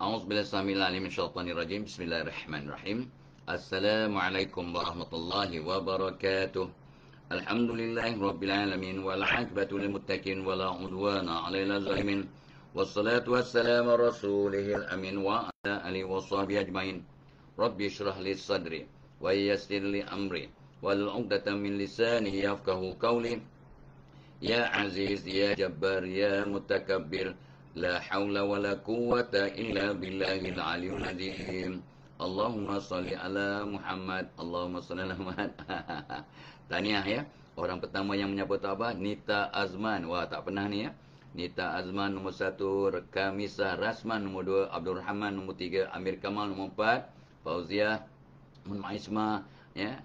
A'udzu billahi samil alim minasyaitonir rajim. Bismillahirrahmanirrahim. Assalamualaikum warahmatullahi wabarakatuh. Alhamdulillahi rabbil alamin wal 'aqibatu lil muttaqin wala 'udwana 'alal zalimin. Wassalatu wassalamu ala rasulihil amin wa ala alihi washabihi ajmain. Rabbi shrah li sadri wa yassir li amri wal 'uqdatam min lisani yafqahu qawli. Ya Aziz, Ya Jabbar, Ya Mutakabbir, La hawla wa la quwwata illa billahil aliyyil azim. Allahumma salli ala Muhammad, Allahumma salli ala Muhammad. Tahniah ya. Orang pertama yang menyapa tu apa? Nita Azman. Wah, tak pernah ni ya. Nita Azman nombor 1, Kamisah Rasman nombor 2, Abdul Rahman nombor 3, Amir Kamal nombor 4, Fauziah Munmaisma ya.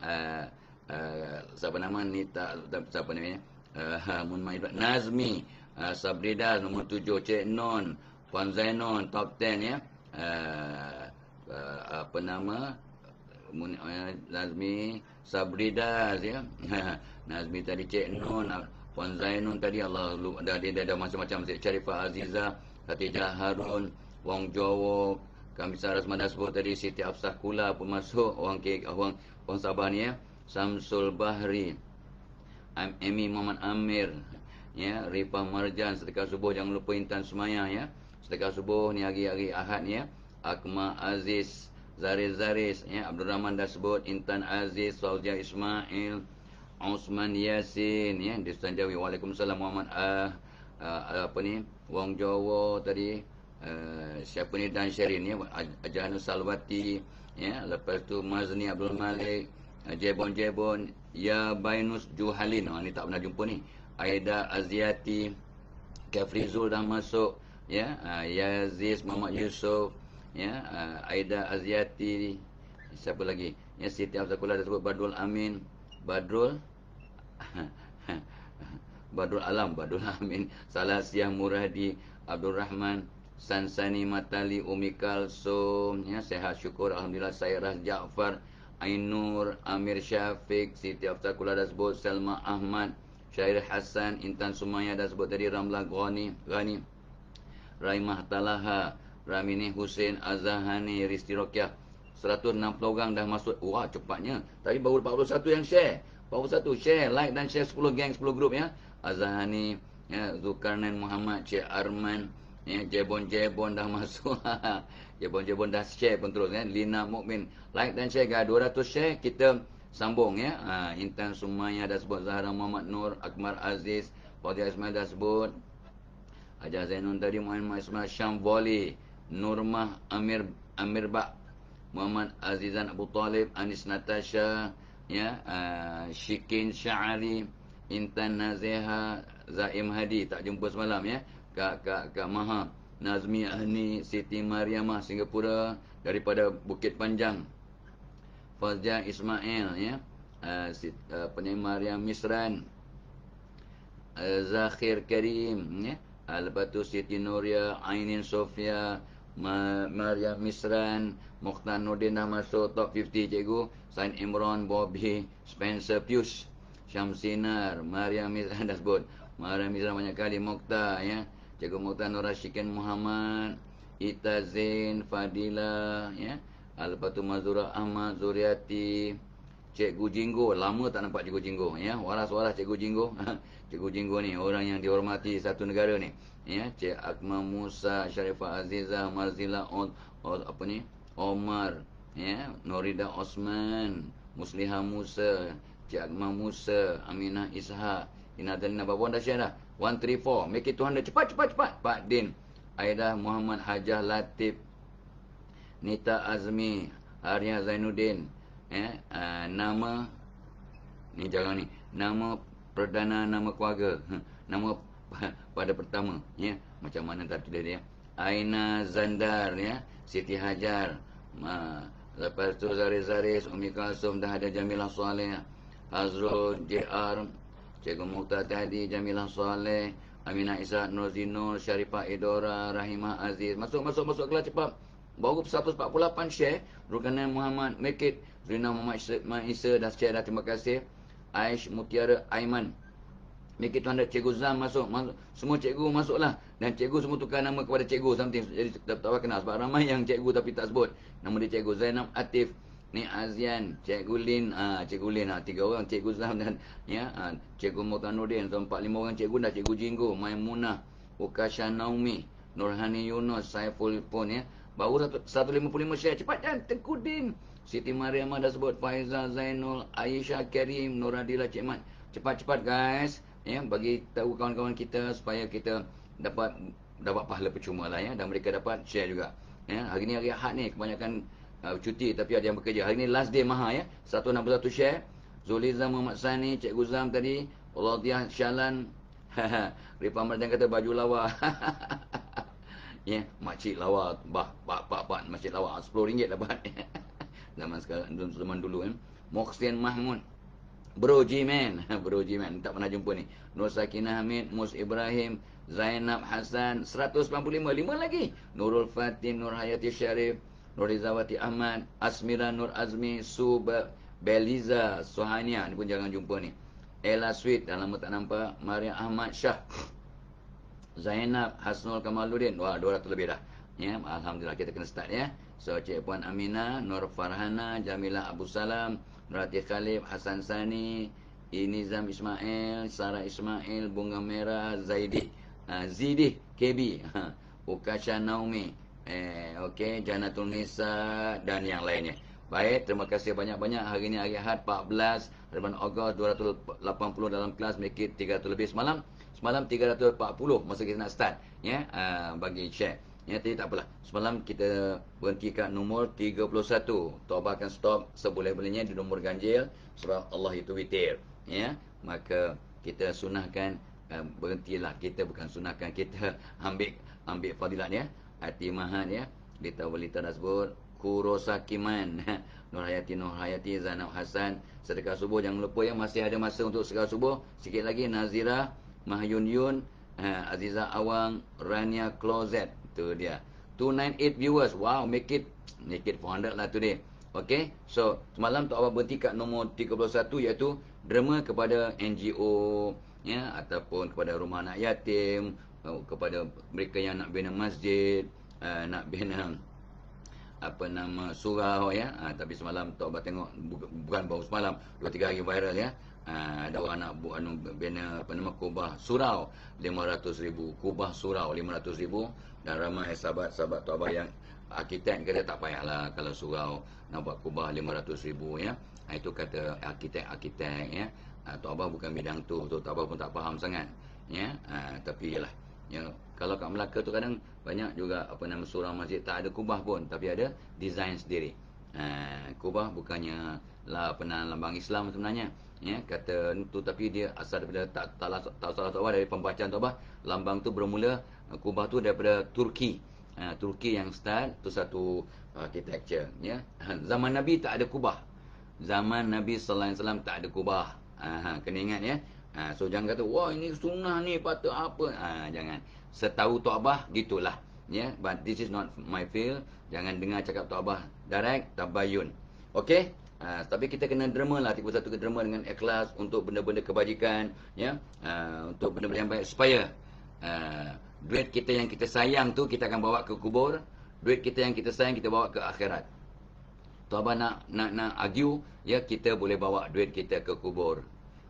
Siapa nama Nita, siapa namanya? Nazmi Sabrida nombor 7, Cik Non, Puan Zainon top 10 ya. Apa nama Nazmi Sabrida ya. Nazmi tadi, Cik Non, Puan Zainon tadi, Allah dah ada macam-macam. Cik Sharifah Aziza, Khatijah Harun, Wong Jowo, Kamisah Rasman Dasbur tadi, Siti Afsah Kula pun masuk, orang Sabah ni ya. Samsul Bahri, Amy Muhammad Amir ya, Rifah Marjan, sedekah subuh jangan lupa Intan Semaya ya. Sedekah subuh ni hari-hari Ahad ya. Akma Aziz, Zaris ya, Abdul Rahman dah sebut, Intan Aziz, Fauzia Ismail, Osman Yasin ya, di Sanjawi. Waalaikumsalam Muhammad apa ni, Wong Jowo tadi, siapa ni, Dan Syerin ya, Ajahnu Salwati ya. Lepas tu Mazni Abdul Malik, Jebon, Ya Bainus Juhalin, ni tak pernah jumpa ni. Aida Aziati, Kafrizul dah masuk ya. Yaziz Muhammad Yusof ya. Aida Aziati, siapa lagi ya, Siti Afzakullah dah sebut, Badrul Amin, Badrul Amin, Salasiah Muradi, Abdul Rahman, Sansani Matali, Umi Kalsum ya. Sehat syukur alhamdulillah. Sairah Jaafar, Ainur, Amir Syafiq, Siti Afzakullah dah sebut, Selma Ahmad, Syair Hassan, Intan Sumaya dah sebut tadi, Ramlah Ghani, Raimah Talaha, Ramini Hussein, Azahani, Risti Rokyah. 160 orang dah masuk. Wah, cepatnya. Tadi baru 41 yang share. 41 share, like dan share 10 geng, 10 grup ya. Azahani ya, Zulkarnain Muhammad, Cik Arman ya, Jebon dah masuk. Jebon dah share pun terus ya. Lina Mukmin, like dan share guys. 200 share kita sambung ya. Intan Sumaya dah sebut, Zahra Muhammad Nur, Akmar Aziz, Fauziah Ismail dah sebut, Hajar Zainun tadi, Muhammad Ismail Syam Voli, Nurmah Amir Bak, Muhammad Azizan Abu Talib, Anis Natasha ya, Syikin Syahari, Intan Nazeha, Zaim Hadi, tak jumpa semalam ya. Kak Maha, Nazmi Ahni, Siti Mariamah Singapura daripada Bukit Panjang, Fazja Ismail ya, Mariam Misran, Zakhir Karim ya. Lepas tu Siti Nuria, Ainin Sofia, Mariam Misran, Mukhtar Nordin dah masuk top 50 cikgu. Sain Imran, Bobby, Spencer Pius, Syamsinar, Mariam Misran dah sebut. Mariam Misran banyak kali, Mukhtar ya. Cikgu Mukhtar Nur Rashikin Muhammad, Ita Zain, Fadila ya. Lepas tu Mazura Ahmad, Zuriati, Cikgu Jinggo. Lama tak nampak Cikgu Jinggo ya. Waras-waras Cikgu Jinggo. Cikgu Jinggo ni orang yang dihormati satu negara ni ya. Cik Akmal Musa, Sharifah Azizah, Marzila apa ni, Omar ya, Norida Osman, Musliha Musa, Cik Akmal Musa, Aminah Ishak, Inadalina Babon dah share dah. 134, make it 200. Cepat. Pak Din, Aidah Muhammad, Hajah Latif, Nita Azmi, Arya Zainuddin ya. Nama ni jangan ni, nama perdana, nama keluarga, nama pada pertama ya. Macam mana tak tulis dia. Aina Zandar ya, Siti Hajar, lepas tu Zaris, Umi Kalsum dah ada, Jamilah Soleh, Azrul JR, Cikgu Mukhtar tadi, Jamilah Soleh, Aminah Isa, Nur Zinul, Syarifah Idora, Rahimah Aziz. Masuk kelas cepat. Baru 148 share. Rukanan Muhammad make it. Rina Muhammad Isa dah share dah, terima kasih. Aish Mutiara Aiman, Make it 200. Cikgu Zam masuk. Semua cikgu masuklah. Dan cikgu semua tukar nama kepada cikgu something. Jadi tak kenal. Sebab ramai yang cikgu tapi tak sebut. Nama dia Cikgu Zainab Atif. Ni Azian, Cikgu Lin, Cikgu Lin, 3 orang, Cikgu Zam dan Cikgu Muhtanuddin. So 4-5 orang cikgu dah. Cikgu Jinggo, Maimunah, Ukasha Naomi, Nurhani Yunus, Saiful Pun ya. Baru 155 share. Cepat dan Tengkudin. Siti Mariamah dah sebut, Faizal Zainul, Aisyah Karim, Nuradila Cik Mat. Cepat-cepat guys. Ya, bagi tahu kawan-kawan kita supaya kita dapat pahala percuma lah ya. Dan mereka dapat share juga. Ya, hari ni hari Ahad ni kebanyakan cuti tapi ada yang bekerja. Hari ni last day Maha ya. 161 share. Zuliza Muhammad Sani, Cikgu Zam tadi, Rodiah Syalan. Rifa Marjan kata baju lawa. Ya, makcik lawa, pak makcik lawa RM10 dapat. Zaman sekarang, zaman dulu kan. Muhsin Mahmud. Bro G-Man. Bro G-Man. Tak pernah jumpa ni. Nur Sakinah Hamid. Mus Ibrahim. Zainab Hassan. 195. 5 lagi. Nurul Fatin. Nur Hayati Syarif. Nurizawati Ahmad. Asmira Nur Azmi. Beliza Suhania. Ni pun jangan jumpa ni. Ella Sweet. Dalam tak nampak. Maria Ahmad Shah. Zainab Hasnul Kamaluddin. Wah, 200 lebih dah. Ya, alhamdulillah kita kena start ya. So Cik Puan Aminah, Nur Farhana, Jamilah Abu Salam, Nurati Khalif, Hasan Sani, Inizam Ismail, Sarah Ismail, Bunga Merah, Zidi KB, Ukasha Naomi, okey, Janatul Nisa dan yang lainnya. Baik, terima kasih banyak-banyak. Hari ini hari Ahad 14 bulan Ogos 280 dalam kelas, make it 300 lebih semalam 340 masa kita nak start ya, bagi share. Ya, tadi tak apalah. Semalam kita berhenti kat nombor 31. Taubat akan stop seboleh-bolehnya di nombor ganjil sebab Allah itu witir. Ya, maka kita sunahkan berhentilah. Kita bukan sunahkan, kita ambil fadilat ya. Atimahan ya. Lita walita tersebut Kurosakiman. Nur Hayati, Zainab Hassan. Sedekah subuh jangan lupa ya, masih ada masa untuk sedekah subuh. Sikit lagi Nazira, Mahyun Yun, Aziza Awang, Rania Closet. Itu dia. 298 viewers. Wow, make it 400 lah today. Okay. So, semalam Tok Abah berhenti kat nombor 31 iaitu derma kepada NGO ya, ataupun kepada rumah anak yatim, kepada mereka yang nak bina masjid, nak bina surau ya. Tapi semalam Tok Abah tengok, bukan baru semalam, 2-3 hari viral ya. Ada orang nak buat bina kubah surau 500,000, kubah surau 500,000. Dan ramai sahabat-sahabat Tok Abah yang arkitek kata tak payahlah kalau surau nak buat kubah 500,000 ya. Itu kata arkitek ya. Tok Abah bukan bidang tu, Tok Abah pun tak faham sangat ya. Tapi yalah ya, kalau kat Melaka tu kadang banyak juga surau masjid tak ada kubah pun, tapi ada design sendiri. Kubah bukannya lah lambang Islam sebenarnya ya, kata tu, tapi dia asal daripada tak salah Tok Abah, dari pembacaan Tok Abah, lambang tu bermula, kubah tu daripada Turki. Turki yang start tu satu architecture ya. Zaman Nabi tak ada kubah. Zaman Nabi sallallahu alaihi wasallam tak ada kubah. Kena ingat ya. So jangan kata wah ini sunnah ni patut apa. Jangan. Setahu Tok Abah gitulah ya. But this is not my field. Jangan dengar cakap Tok Abah direct, tabayun. Okey? Tapi kita kena derma lah, tiba satu ke derma dengan ikhlas untuk benda-benda kebajikan ya. Untuk benda-benda yang baik supaya duit kita yang kita sayang tu kita akan bawa ke kubur. Duit kita yang kita sayang kita bawa ke akhirat. Tok Abah nak argue ya, kita boleh bawa duit kita ke kubur,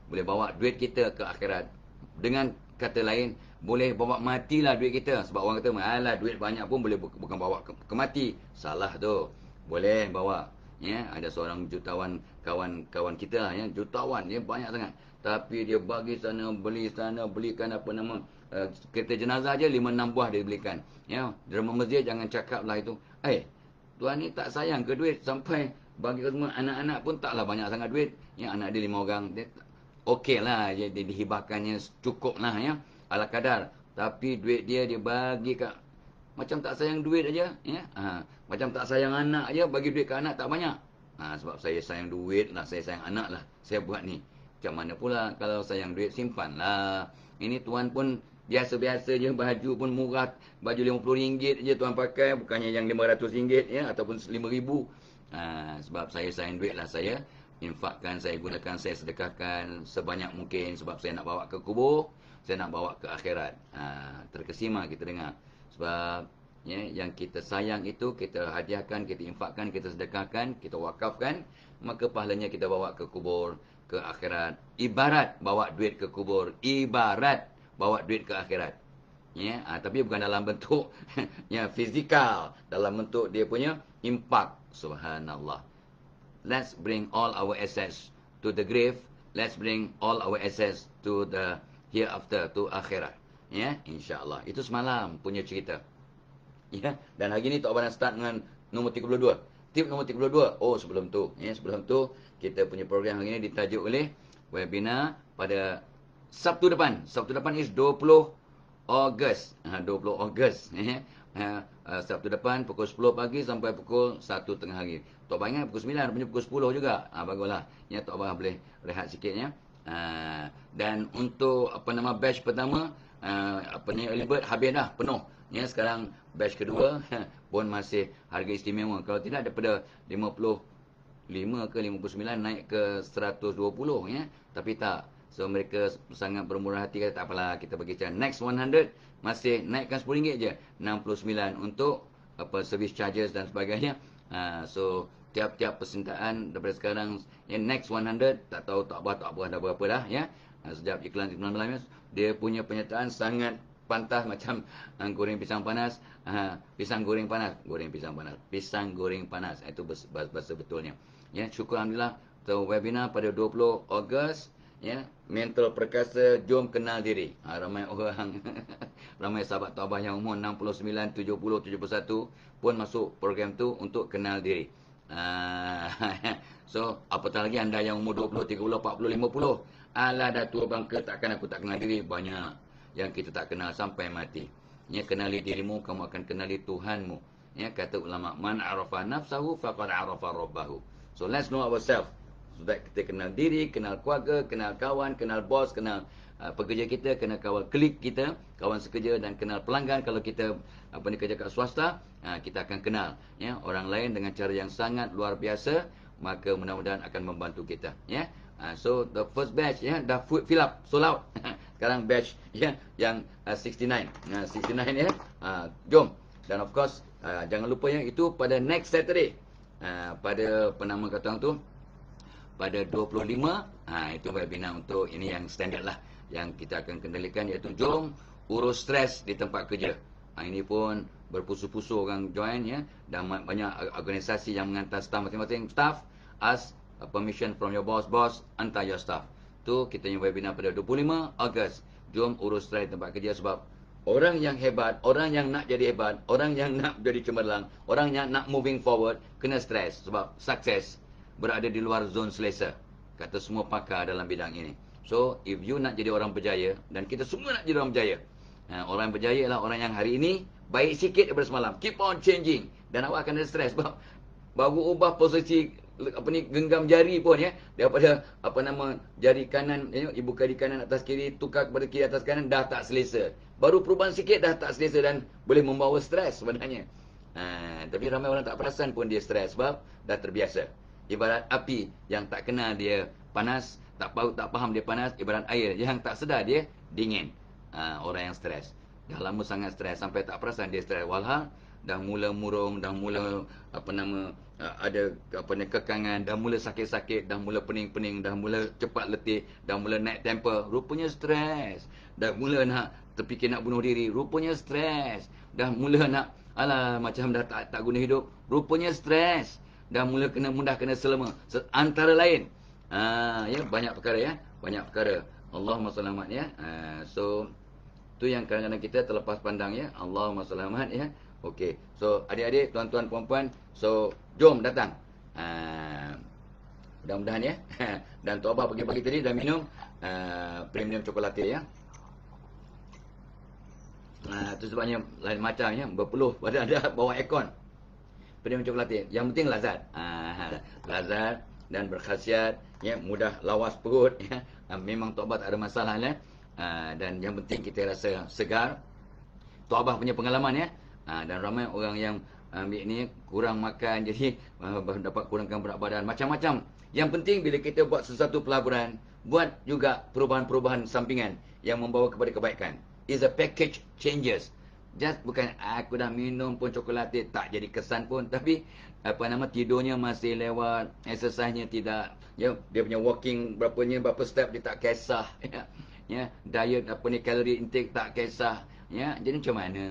boleh bawa duit kita ke akhirat. Dengan kata lain, boleh bawa matilah duit kita. Sebab orang kata alah duit banyak pun boleh bukan bawa ke mati. Salah tu. Boleh bawa ya. Ada seorang jutawan kawan kita lah ya, jutawan dia banyak sangat, tapi dia bagi sana belikan kereta jenazah je 5-6 buah dia belikan ya. Derma masjid jangan cakap lah itu, tuan ni tak sayang ke duit sampai bagi ke semua anak-anak pun taklah banyak sangat duit ya. Anak dia 5 orang, dia okey lah, dia dihibahkannya cukup lah ya, ala kadar. Tapi duit dia bagi kat macam tak sayang duit aja ya. Macam tak sayang anak aja, bagi duit ke anak tak banyak. Sebab saya sayang duit lah, saya sayang anak lah, saya buat ni. Macam mana pula kalau sayang duit, simpan lah. Ini tuan pun biasa-biasa je, baju pun murah, baju RM50 je tuan pakai, bukannya yang RM500 ya, ataupun RM5,000. Sebab saya sayang duit lah, saya infakkan, saya gunakan, saya sedekahkan sebanyak mungkin sebab saya nak bawa ke kubur, saya nak bawa ke akhirat. Terkesima kita dengar. Sebab ya, yang kita sayang itu kita hadiahkan, kita infakkan, kita sedekahkan, kita wakafkan, maka pahalanya kita bawa ke kubur, ke akhirat. Ibarat bawa duit ke kubur, ibarat bawa duit ke akhirat. Ya, tapi bukan dalam bentuk ya fizikal, dalam bentuk dia punya impak. Subhanallah. Let's bring all our assets to the grave. Let's bring all our assets to the hereafter, to akhirat. Ya, insya-Allah. Itu semalam punya cerita. Ya, dan hari ni Tok Abang start dengan nombor 32. Tip nombor 32. Oh, sebelum tu, ya, sebelum tu kita punya program hari ni ditajuk oleh webinar pada Sabtu depan. Sabtu depan is 20 Ogos. 20 Ogos, ya. Sabtu depan pukul 10 pagi sampai pukul 1 tengah hari. Tok Abang ingat pukul 9 punya pukul 10 juga. Baguslah. Ya, Tok Abang boleh rehat sikitnya. Dan untuk batch pertama, early bird habis dah, penuh. Ya, sekarang batch kedua pun masih harga istimewa. Kalau tidak daripada 55 ke 59 naik ke 120 ya. Tapi tak. So mereka sangat bermurah hati, kata tak apalah, kita bagi cara next 100 masih naikkan RM10 je, 69 untuk service charges dan sebagainya. So tiap-tiap persentaan daripada sekarang next 100 tak tahu tak apa dah berapa dah ya. Sejak iklan malam dia punya penyertaan sangat pantas macam goreng pisang panas, pisang goreng panas, pisang goreng panas. Itu bahasa betulnya. Ya, syukur alhamdulillah webinar pada 20 Ogos ya, mental perkasa, jom kenal diri. Ramai orang ramai sahabat Tok Abang yang umur 69, 70, 71 pun masuk program tu untuk kenal diri. So apatah lagi anda yang umur 20, 30, 40, 50. Alah dah tua bangka, takkan aku tak kenal diri. Banyak yang kita tak kenal sampai mati. Ya, kenali dirimu, kamu akan kenali Tuhanmu. Ya, kata ulama, man arafa nafsahu faqad arafa rabbahu. So let's know ourselves. Sudah kita kenal diri, kenal keluarga, kenal kawan, kenal bos, kenal pekerja kita, kenal kawan klik kita, kawan sekerja, dan kenal pelanggan. Kalau kita kerja kat swasta, kita akan kenal ya orang lain dengan cara yang sangat luar biasa, maka mudah-mudahan akan membantu kita ya. So the first batch ya dah fill up, sold out. Sekarang batch ya yang 69. 69 ya. Jom. Dan of course jangan lupa ya itu pada next Saturday. Pada penama kata tu pada 25, itu webinar untuk ini yang standard lah yang kita akan kendalikan, iaitu jom urus stres di tempat kerja. Ini pun berpusu-pusu orang join ya, dan banyak organisasi yang menghantar staff masing-masing. Staff ask permission from your boss, hantar your staff. Tu kita punya webinar pada 25 Ogos. Jom urus stres di tempat kerja, sebab orang yang hebat, orang yang nak jadi hebat, orang yang nak jadi cemerlang, orang yang nak moving forward kena stres, sebab sukses berada di luar zon selesa, kata semua pakar dalam bidang ini. So if you nak jadi orang berjaya, dan kita semua nak jadi orang berjaya, orang berjaya ialah orang yang hari ini baik sikit daripada semalam, keep on changing. Dan awak akan ada stres sebab baru ubah posisi genggam jari pun ya, daripada jari kanan ibu kaki kanan atas kiri tukar kepada kiri atas kanan, dah tak selesa. Baru perubahan sikit dah tak selesa dan boleh membawa stres sebenarnya. Tapi ramai orang tak perasan pun dia stres sebab dah terbiasa. Ibarat api yang tak kenal dia panas, tak faham dia panas, ibarat air yang tak sedar dia dingin. Orang yang stres, dah lama sangat stres sampai tak perasan dia stres, walhal dah mula murung, dah mula ada kekangan, dah mula sakit-sakit, dah mula pening-pening, dah mula cepat letih, dah mula naik temper, rupanya stres. Dah mula nak terfikir nak bunuh diri, rupanya stres. Dah mula nak macam dah tak guna hidup, rupanya stres. Dah mula mudah kena selema, antara lain. Ya, banyak perkara ya, banyak perkara. Allahumma selamat ya. So tu yang kadang-kadang kita terlepas pandang ya. Allahumma selamat ya. Okey. So adik-adik, tuan-tuan, puan-puan, so jom datang. Mudah-mudahan ya. Dan Tok Abah pagi-pagi tadi dah minum premium cokolatir ya. Itu sebabnya lain macam ya, berpeluh pada ada bawah aircon. Premium cokolatir. Yang penting lazat. Lazat dan berkhasiat ya, mudah lawas perut ya. Memang Tok Abah tak ada masalah ya. Dan yang penting kita rasa segar. Tok Abah punya pengalaman ya. Dan ramai orang yang ambil ni kurang makan jadi dapat kurangkan berat badan, macam-macam. Yang penting bila kita buat sesuatu pelaburan, buat juga perubahan-perubahan sampingan yang membawa kepada kebaikan. Is a package changes. Just bukan aku dah minum pun cokolatif tak jadi kesan pun, tapi tidurnya masih lewat, exercise-nya tidak, ya, dia punya walking berapa step dia tak kisah, ya, diet kalori intake tak kisah, ya. Jadi macam mana?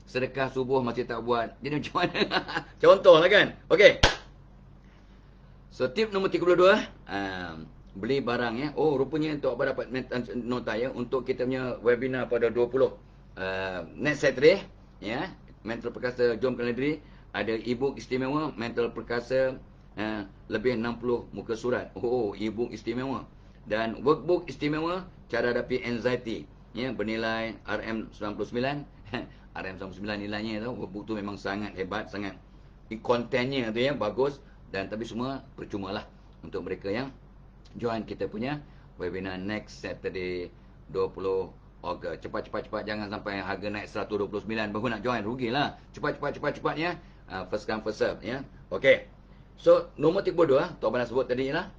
Sedekah subuh masih tak buat. Jadi macam mana? Contohlah kan. Okey. So tip nombor 32, beli barang, ya. Oh, rupanya Tok Abah dapat nota, ya, untuk kita punya webinar pada 20 next Saturday, ya. Mental Perkasa Jom Kaledri ada e-book istimewa Mental Perkasa, lebih 60 muka surat. Oh, e-book istimewa. Dan workbook istimewa cara hadapi anxiety, ya, bernilai RM99. RM99 nilainya tu. Workbook tu memang sangat hebat, sangat kontennya tu, ya, bagus. Dan tapi semua percuma lah untuk mereka yang join kita punya webinar next Saturday 20 Ogos. Cepat, jangan sampai harga naik 129 baru nak join, rugilah. Cepat ya. First come first serve, ya. Okey. So nombor 32 Tok Abah nak sebut tadi lah.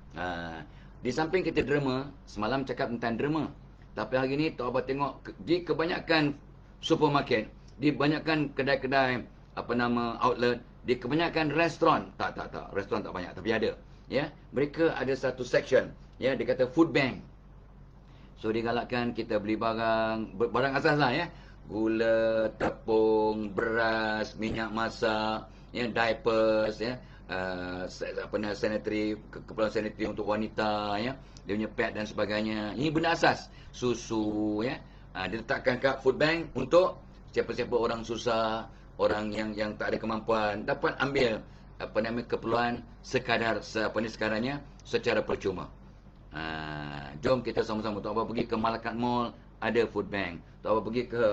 Di samping kita derma, semalam cakap tentang derma. Tapi hari ni Tok Abah tengok di kebanyakan supermarket, di kebanyakan kedai-kedai outlet, di kebanyakan restoran, tak, restoran tak banyak tapi ada, ya. Mereka ada satu section, ya, dia kata food bank. So dia galakkan kita beli barang asas lah, ya. Gula, tepung, beras, minyak masak, ya, diapers, ya, sanitary, keperluan sanitary untuk wanita, ya, dia punya pad dan sebagainya. Ini benda asas. Susu, ya. Dia letakkan kat food bank untuk siapa-siapa orang susah, orang yang tak ada kemampuan dapat ambil keperluan sekadarnya secara percuma. Jom kita sama-sama. Tok Abah pergi ke Malakat Mall, ada food bank. Tok Abah pergi ke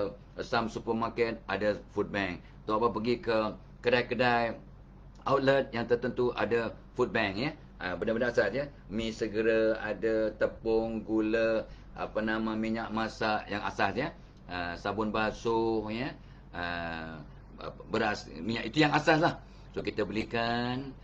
Sam Supermarket, ada food bank. Tok Abah pergi ke kedai-kedai outlet yang tertentu, ada food bank, ya. Benda-benda asas, ya. Mi segera ada, tepung, gula, minyak masak yang asas, ya. Sabun basuh, ya. Beras, minyak, itu yang asas lah. So kita belikan,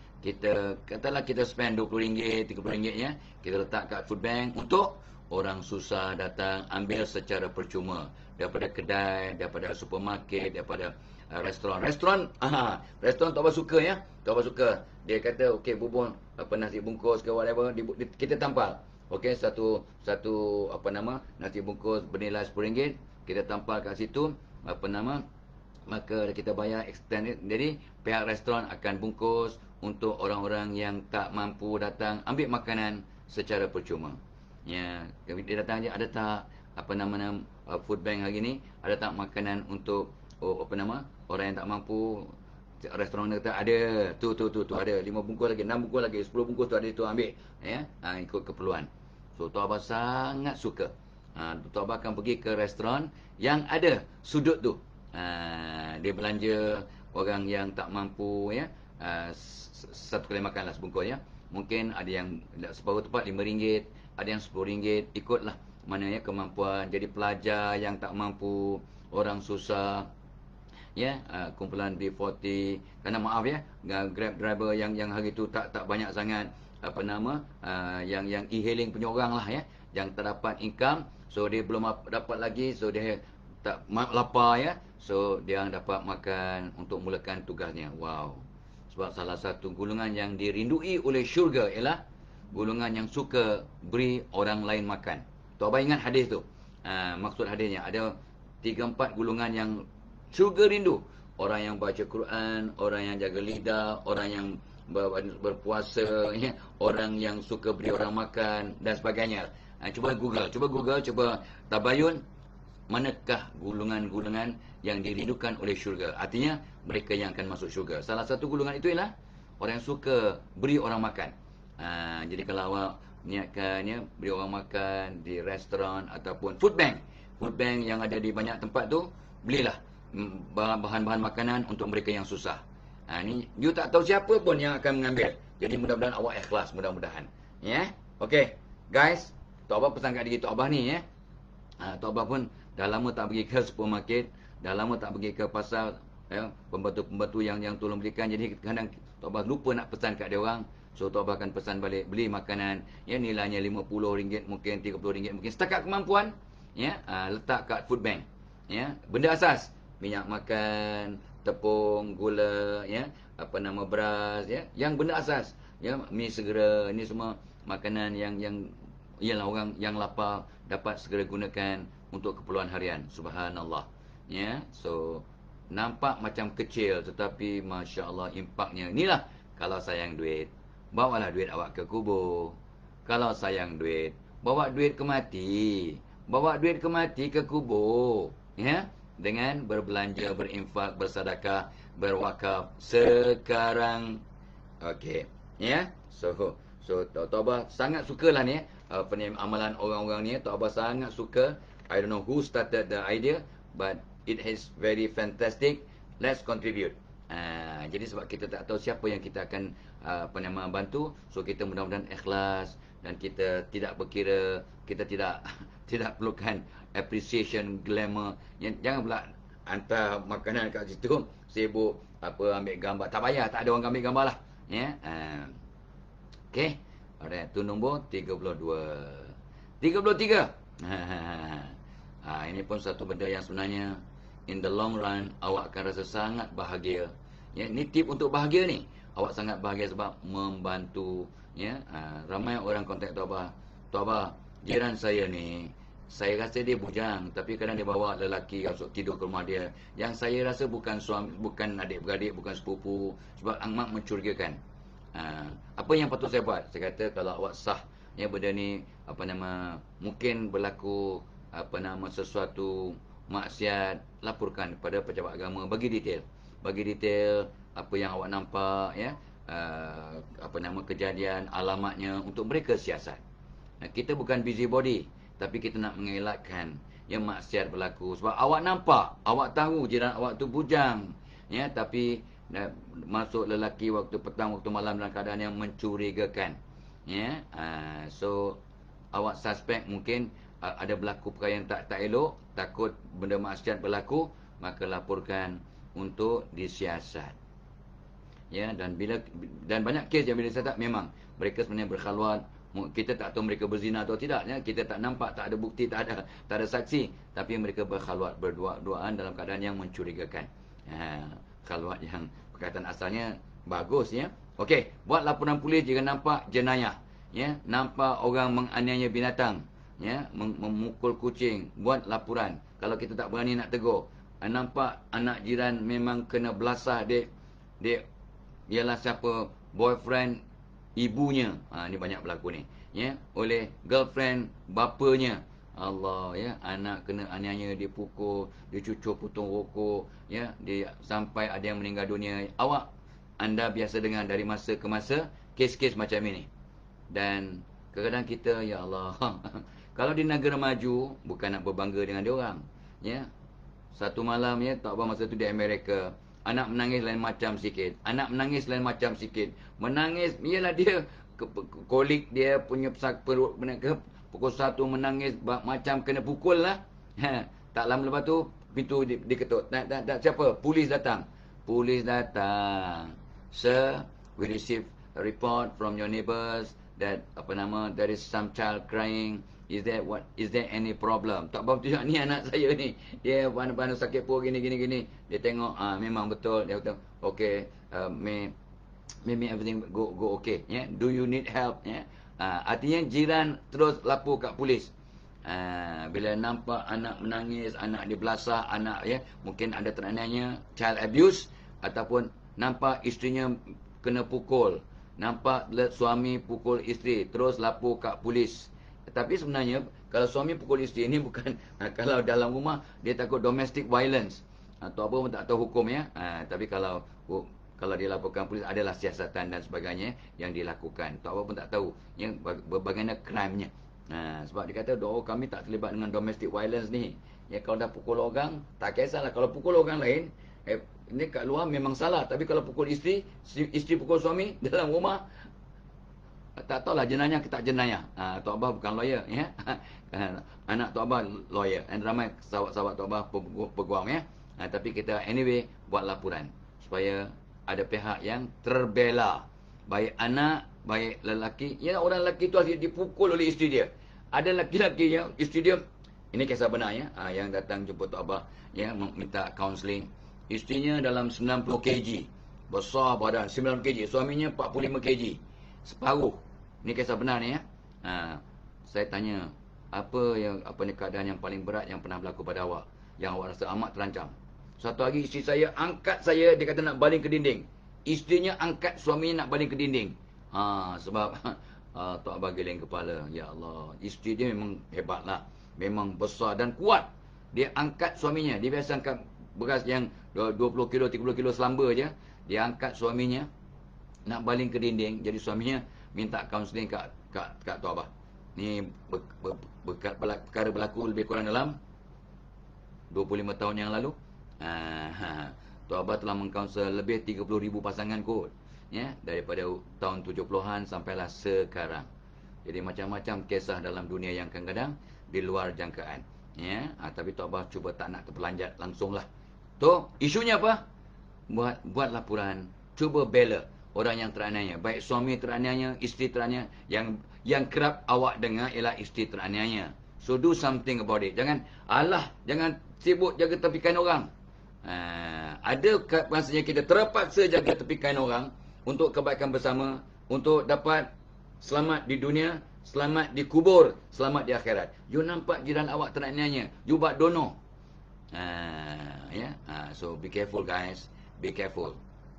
katalah kita spend RM20, RM30, ya. Kita letak kat food bank untuk orang susah datang ambil secara percuma. Daripada kedai, daripada supermarket, daripada restoran. Restoran Tok Abah suka, ya. Tok Abah suka. Dia kata okey, bubur nasi bungkus ke whatever, kita tampal. Okey, satu nasi bungkus bernilai RM10, kita tampal kat situ, maka kita bayar extended. Jadi pihak restoran akan bungkus untuk orang-orang yang tak mampu datang ambil makanan secara percuma. Ya, dia datang je, ada tak food bank hari ni, ada tak makanan untuk orang yang tak mampu. Restoran kata ada, tu ada 5 bungkus lagi, 6 bungkus lagi, 10 bungkus tu ada, itu ambil, ya. Ikut keperluan. So Tok Abah sangat suka. Tok Abah akan pergi ke restoran yang ada sudut tu. Dia belanja orang yang tak mampu, ya. Satu kali makan lah sebungkus, ya. Mungkin ada yang separuh tempat RM5, ada yang RM10, ikutlah mana, ya, kemampuan. Jadi pelajar yang tak mampu, orang susah, ya, kumpulan B40. Kerana maaf, ya, Grab driver yang hari tu tak banyak sangat yang e-hailing punya orang lah, ya, yang tak dapat income. So dia belum dapat lagi, so dia tak lapar, ya. So dia dapat makan untuk mulakan tugasnya. Wow. Sebab salah satu golongan yang dirindui oleh syurga ialah golongan yang suka beri orang lain makan. Tok Abah ingat hadis tu. Maksud hadisnya ada 3-4 golongan yang syurga rindu. Orang yang baca Quran, orang yang jaga lidah, orang yang berpuasa, ya, orang yang suka beri orang makan dan sebagainya. Cuba Google, cuba tabayun manakah golongan-golongan yang dirindukan oleh syurga. Artinya mereka yang akan masuk syurga. Salah satu golongan itu ialah orang yang suka beri orang makan. Jadi kalau awak niatkan, ya, beri orang makan di restoran ataupun food bank yang ada di banyak tempat tu, belilah bahan-bahan makanan untuk mereka yang susah. Ni you tak tahu siapa pun yang akan mengambil. Jadi mudah-mudahan awak ikhlas, mudah-mudahan. Ya. Okey. Guys, Tok Abah pesan kat diri Tok Abah ni, ya. Tok Abah pun dah lama tak pergi ke supermarket, dah lama tak pergi ke pasar ya, pembantu-pembantu yang tolong belikan. Jadi kadang Tok Abah lupa nak pesan kat dia orang. So Tok Abah akan pesan balik, beli makanan ya nilainya RM50 mungkin RM30 mungkin setakat kemampuan, ya, letak kat food bank. Ya, benda asas, minyak makan, tepung, gula, ya, beras, ya, yang benda asas, ya, mi segera, ni semua makanan yang ialah orang yang lapar dapat segera gunakan untuk keperluan harian. Subhanallah. Ya, so nampak macam kecil tetapi masya-Allah impaknya. Inilah kalau sayang duit, bawalah duit awak ke kubur. Kalau sayang duit, bawa duit ke mati. Bawa duit ke mati ke kubur, ya, dengan berbelanja, berinfak, bersedekah, berwakaf sekarang. Okey, ya. So Tok Abah sangat sukalah ni, amalan orang-orang ni. Tok Abah sangat suka. I don't know who started the idea, but it is very fantastic. Let's contribute. Jadi sebab kita tak tahu siapa yang kita akan bantu, so kita mudah-mudahan ikhlas dan kita tidak berkira, kita tidak tidak perlukan appreciation, glamour. Jangan pula hantar makanan kat situ sibuk ambil gambar. Tak payah, tak ada orang ambil gambar lah, ya. Okey. Alright, tu nombor 32. 33. Ini pun satu benda yang sebenarnya in the long run awak akan rasa sangat bahagia. Ya, ni tip untuk bahagia ni. Awak sangat bahagia sebab membantu, ya. Ramai orang kontak Tok Abah. Tok Abah, jiran saya ni, saya rasa dia bujang, tapi kadang dia bawa lelaki masuk tidur ke rumah dia. Yang saya rasa bukan suami, bukan adik-beradik, bukan sepupu, sebab amat mencurigakan. Apa yang patut saya buat? Saya kata kalau awak sah, ya, benda ni mungkin berlaku sesuatu maksiat, laporkan kepada pejabat agama, bagi detail apa yang awak nampak, ya, kejadian, alamatnya untuk mereka siasat. Kita bukan busybody, tapi kita nak mengelakkan yang maksiat berlaku. Sebab awak nampak, awak tahu jiran awak tu bujang, ya, tapi masuk lelaki waktu petang, waktu malam dalam keadaan yang mencurigakan, ya. So awak suspek mungkin ada berlaku perkara yang tak elok, takut benda maksiat berlaku, maka laporkan untuk disiasat. Ya, dan banyak kes yang bila disiasat memang mereka sebenarnya berkhalwat. Kita tak tahu mereka berzina atau tidak, ya. Kita tak nampak, tak ada bukti, tak ada saksi, tapi mereka berkhalwat, berdua-duaan dalam keadaan yang mencurigakan. Khalwat yang perkataan asalnya bagus, ya. Okey, buat laporan polis jika nampak jenayah, ya, nampak orang menganiaya binatang, ya, memukul kucing, buat laporan. Kalau kita tak berani nak tegur, nampak anak jiran memang kena belasah dia ialah siapa, boyfriend ibunya, ni banyak berlaku ni, ya, oleh girlfriend bapanya. Allah, ya, anak kena aniaya, dipukul, dicucur potong rokok, ya, sampai ada yang meninggal dunia. Anda biasa dengar dari masa ke masa kes-kes macam ini. Dan kadang-kadang kita, ya Allah, kalau di negara maju bukan nak berbangga dengan dia orang, ya. Satu malam, ya, Tok Abah masa tu di Amerika, anak menangis lain macam sikit. Menangis, ialah dia kolik dia punya perut pukul 1 menangis macam kena pukul lah. Tak lama lepas tu pintu diketuk. Tak siapa? Polis datang. Sir, we receive a report from your neighbors that there is some child crying. Is there any problem? Tak apa, tunjuk ni anak saya ni. Dia pandai-pandai sakit perut gini. Dia tengok, memang betul. Dia kata, okay, maybe everything go okay. Yeah? Do you need help? Yeah? Artinya jiran terus lapor kat polis. Bila nampak anak menangis, anak dibelasah, anak, ya, mungkin ada terananya child abuse, ataupun nampak isterinya kena pukul, nampak suami pukul isteri, terus lapor kat polis. Tapi sebenarnya kalau suami pukul isteri ini bukan kalau dalam rumah dia takut domestic violence. Tok Abah pun tak tahu hukum, ya. Tapi kalau dilaporkan polis adalah siasatan dan sebagainya yang dilakukan. Tok Abah pun tak tahu, ya, bagaimana crime-nya. Sebab dia kata, kami tak terlibat dengan domestic violence ni. Ya, kalau dah pukul orang, tak kisahlah. Kalau pukul orang lain, ini kat luar memang salah. Tapi kalau pukul isteri pukul suami dalam rumah, tak tahulah jenayah ke tak jenayah. Tok Abah bukan lawyer, ya. Anak Tok Abah lawyer. Dan ramai sahabat-sahabat Tok Abah peguam, ya. Tapi kita anyway buat laporan supaya ada pihak yang terbela. Baik anak, baik lelaki. Ya, orang lelaki tu asyik dipukul oleh isteri dia. Ada lelaki yang isteri dia, ini kisah benar ya, yang datang jumpa Tok Abah ya, minta kaunseling. Isterinya dalam 90 kg. Besar badan 90 kg, suaminya 45 kg. Separuh. Ini kisah benar ni ya. Saya tanya, apa ni keadaan yang paling berat yang pernah berlaku pada awak, yang awak rasa amat terancam? Satu hari isteri saya angkat saya, dia kata nak baling ke dinding. Isterinya angkat suaminya nak baling ke dinding. Sebab Tok Abah geleng kepala. Ya Allah, isteri dia memang hebatlah. Memang besar dan kuat. Dia angkat suaminya. Dia biasa angkat beras yang 20 kilo, 30 kilo selamba je. Dia angkat suaminya nak baling ke dinding. Jadi suaminya minta kaunseling kat Tok Abah. Ni perkara berlaku lebih kurang dalam 25 tahun yang lalu. Tok Abah telah mengkaunsel lebih 30,000 pasangan kot. Ya, daripada tahun 70-an sampailah sekarang. Jadi macam-macam kisah dalam dunia yang kadang-kadang di luar jangkaan. Ya, tapi Tok Abah cuba tak nak terpelanjat langsung lah. Tu, isunya apa? Buat laporan, cuba bela orang yang teraniaya. Baik suami teraniaya, isteri teraniaya. Yang kerap awak dengar ialah isteri teraniaya. So do something about it. Jangan sibuk jaga tepikan orang. Ada masanya kita terpaksa jaga tepikan orang untuk kebaikan bersama, untuk dapat selamat di dunia, selamat di kubur, selamat di akhirat. You nampak jiran awak teraniaya, you buat dono. So be careful guys, be careful.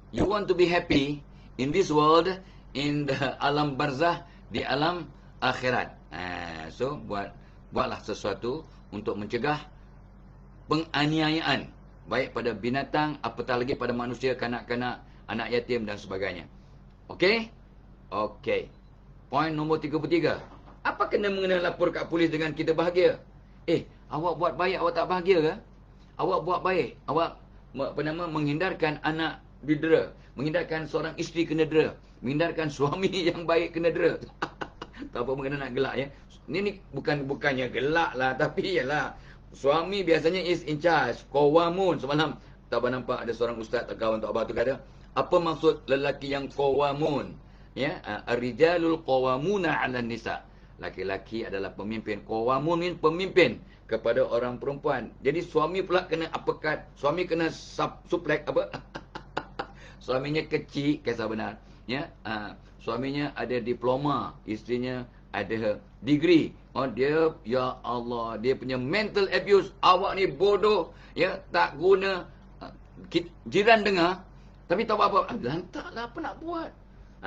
You want to be happy in this world, in the alam barzah, di alam akhirat. So buatlah sesuatu untuk mencegah penganiayaan, baik pada binatang, apatah lagi pada manusia, kanak-kanak, anak yatim dan sebagainya. Okey? Okey. Poin nombor 33. Apa kena mengena lapor kat polis dengan kita bahagia? Awak buat baik, awak tak bahagia ke? Awak buat baik, awak menghindarkan anak didera, menghindarkan seorang isteri kena dera, menghindarkan suami yang baik kena dera. Tak apa kena nak gelak ya. Ini bukannya gelak lah, tapi ialah suami biasanya is in charge. Qawamun. Semalam tak nampak ada seorang ustaz atau kawan Tok Abah tu kata, apa maksud lelaki yang qawamun? Ya, ar-rijalul qawamuna 'alan nisa. Laki-laki adalah pemimpin. Qawamun ni pemimpin kepada orang perempuan. Jadi suami pula kena uppercut, suami kena suplex apa? Suaminya kecil, kisah benar. Ya, suaminya ada diploma, isterinya ada degree. Dia, ya Allah, dia punya mental abuse. Awak ni bodoh, ya, tak guna. Jiran dengar, tapi tak apa-apa. Lantaklah, apa nak buat?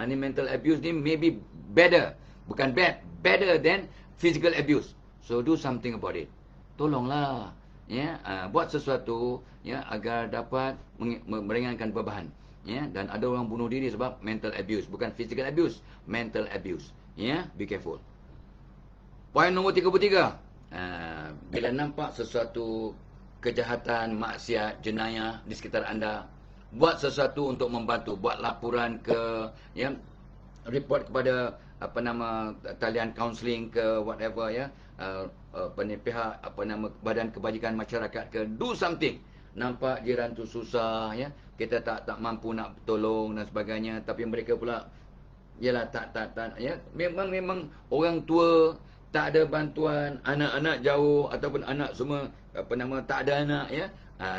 Ni mental abuse ni maybe better, bukan bad, better than physical abuse. So do something about it. Tolonglah, ya, buat sesuatu, ya, agar dapat meringankan beban. Ya, dan ada orang bunuh diri sebab mental abuse, bukan physical abuse, mental abuse. Ya, be careful. Poin nombor 33. Bila nampak sesuatu kejahatan, maksiat, jenayah di sekitar anda, buat sesuatu untuk membantu, buat laporan ke, ya, report kepada talian kaunseling ke whatever, ya, pihak badan kebajikan masyarakat ke, do something. Nampak jiran tu susah, ya, kita tak mampu nak tolong dan sebagainya, tapi mereka pula yalah tak ya, memang orang tua tak ada bantuan, anak-anak jauh ataupun anak semua tak ada anak, ya.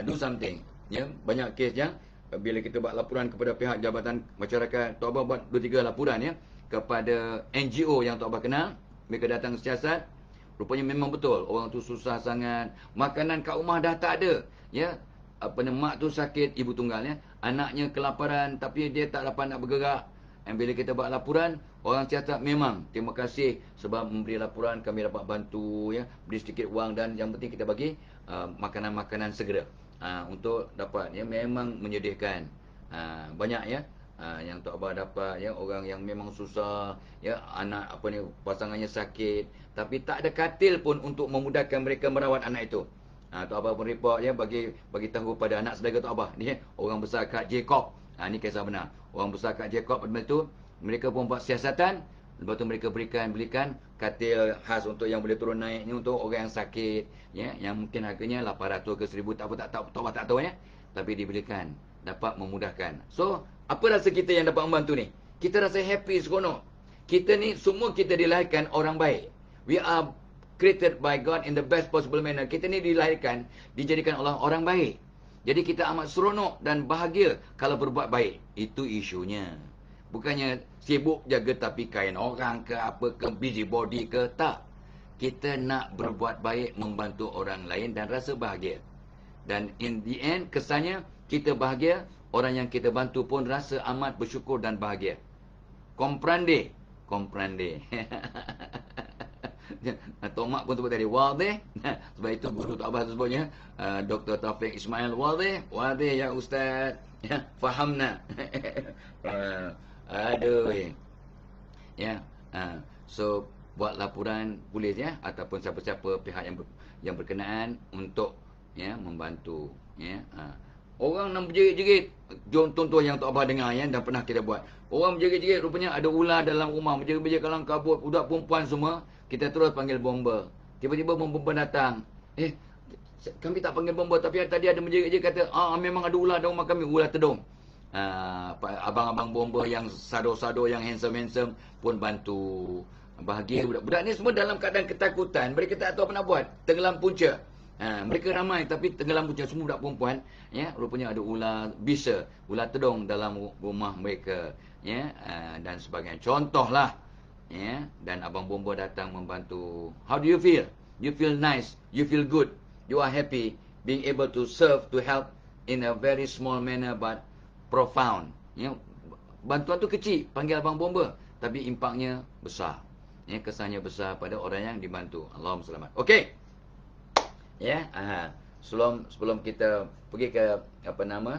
Do something, ya. Banyak kes yang bila kita buat laporan kepada pihak jabatan masyarakat, Tok Abah buat 2-3 laporan, ya, kepada NGO yang Tok Abah kenal. Mereka datang siasat, rupanya memang betul orang tu susah sangat, makanan kat rumah dah tak ada, ya. Mak tu sakit, ibu tunggal, ya, anaknya kelaparan tapi dia tak dapat nak bergerak. Dan bila kita buat laporan, orang siasat memang terima kasih sebab memberi laporan, kami dapat bantu, ya, beri sedikit wang, dan yang penting kita bagi makanan-makanan segera untuk dapat, ya, memang menyedihkan. Banyak, ya, yang Tok Abah dapat, ya, orang yang memang susah, ya, anak pasangannya sakit tapi tak ada katil pun untuk memudahkan mereka merawat anak itu. Tok Abah pun report, ya, bagi tahu pada anak saudara Tok Abah ni, orang besar kat Jacob. Ni kisah benar. Orang besar kat Jacob pada itu, mereka pun buat siasatan Lepas tu mereka belikan katil khas untuk yang boleh turun naik ni untuk orang yang sakit, ya, yang mungkin harganya 800 ke 1000, tak apa, tak tahu ya. Tapi dibelikan, dapat memudahkan. So, apa rasa kita yang dapat membantu ni? Kita rasa happy seronok. Kita ni semua kita dilahirkan orang baik. We are created by God in the best possible manner. Kita ni dilahirkan, dijadikan Allah orang baik. Jadi kita amat seronok dan bahagia kalau berbuat baik. Itu isunya. Bukannya sibuk jaga tapi kain orang ke apa ke, busybody ke, tak. Kita nak berbuat baik, membantu orang lain dan rasa bahagia. Dan in the end, kesannya kita bahagia, orang yang kita bantu pun rasa amat bersyukur dan bahagia. Comprende? Comprende. Tok Mak pun sebut tadi wadih. Sebab itu guru Tok Abah tu sebutnya Dr. Taufik Ismail wadih. Wadih ya Ustaz. Ya, fahamna. Aduh. Ya. So buat laporan polis ya, ataupun siapa-siapa pihak yang berkenaan untuk ya membantu ya. Orang nak berjerit-jerit. Contoh yang Tok Abah dengar ya, dan pernah kita buat. Orang berjerit-jerit, rupanya ada ular dalam rumah, berjerit-jerit kalang kabut, budak perempuan semua. Kita terus panggil bomba. Tiba-tiba bomba datang. Kami tak panggil bomba, tapi tadi ada menjerit-jerit kata, memang ada ular dalam rumah kami, ular tedung. Abang-abang bomba yang sado-sado, yang handsome-handsome pun bantu. Bahagia budak-budak ni semua dalam keadaan ketakutan. Mereka tak tahu apa nak buat. Tenggelam punca. Mereka ramai tapi tenggelam punca, semua budak perempuan. Ya, rupanya ada ular bisa, ular tedung dalam rumah mereka. Ya, dan sebagainya. Contohlah. Ya, dan abang bomba datang membantu. How do you feel? You feel nice. You feel good. You are happy being able to serve, to help in a very small manner but profound. Ya, bantuan tu kecil, panggil abang bomba, tapi impaknya besar. Ya, kesannya besar pada orang yang dibantu. Allahumma selamat. Okey. Ya, sebelum kita pergi ke apa nama?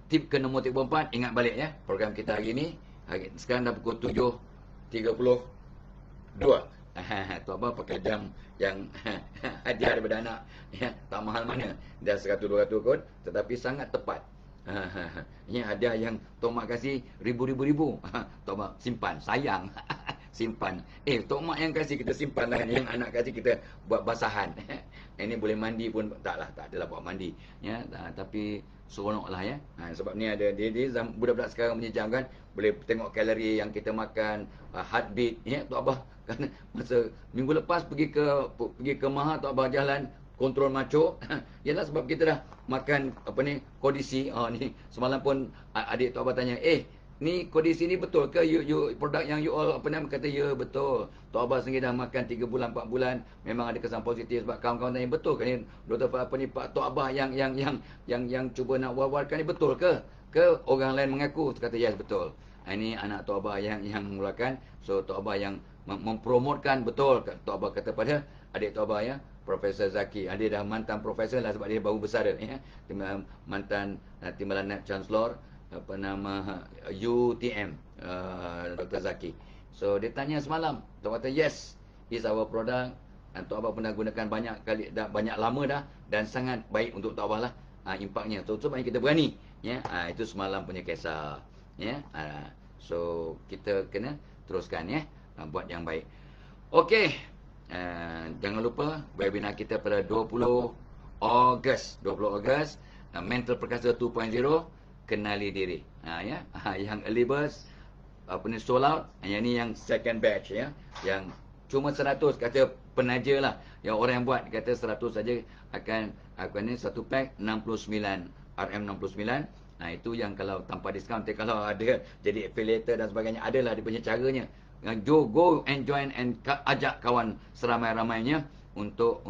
Tip ke nombor 34, ingat balik ya program kita hari ni. Sekarang dah pukul 7.32. Tu apa, pakai jam yang hadiah daripada anak ya, tak mahal mana, dah 100-200 kot, tetapi sangat tepat. Ini hadiah yang Tok Mak kasih ribu-ribu. Tok Mak simpan, sayang. Simpan. Tok Mak yang kasih kita simpan lah, yang anak kasih kita buat basahan. Ini boleh mandi pun taklah, tak adalah buat mandi ya, tapi seronoklah ya. Sebab ni ada dia budak-budak sekarang punya jam kan, boleh tengok kalori yang kita makan, heartbeat ya. Tok Abah kan masa minggu lepas pergi ke Maha, Tok Abah jalan kontrol maco. Yalah, sebab kita dah makan apa ni, kondisi. Ni semalam pun adik Tok Abah tanya, ni kondisi ni betul ke, you produk yang you all apa nama, kata ya betul. Tok Abah sendiri dah makan 3 bulan 4 bulan, memang ada kesan positif. Sebab kawan-kawan tanya, betul ke ni doktor apa ni Pak Tok Abah yang cuba nak war-warkan ni betul ke orang lain mengaku? Kata yes betul. Ini anak Tok Abah yang mengeluarkan. So Tok Abah yang mempromotkan betul. Tok Abah kata pada adik Tok Abah ya, Profesor Zaki. Dia dah mantan profesor lah sebab dia baru besar ya. Mantan Timbalan Naib Chancellor apa nama UTM, Dr. Zaki. So dia tanya semalam, Tok kata yes, is our product. Tok Abah pernah gunakan banyak kali dah, banyak lama dah, dan sangat baik untuk Tok Abah lah. Impaknya so banyak kita berani ya. Itu semalam punya kisah ya. So kita kena teruskan ya, buat yang baik. Okey, jangan lupa webinar kita pada 20 Ogos Mental Perkasa 2.0, kenali diri. Ya, yang early birds apa ni, sold out. Yang ni yang second batch ya, yang cuma 100, kata penaja lah. Yang orang yang buat kata 100 saja akan ni satu pack 69 RM69. Itu yang kalau tanpa diskaun. Kalau ada jadi affiliator dan sebagainya, adalah dia punya caranya. Go and join and ajak kawan seramai-ramainya untuk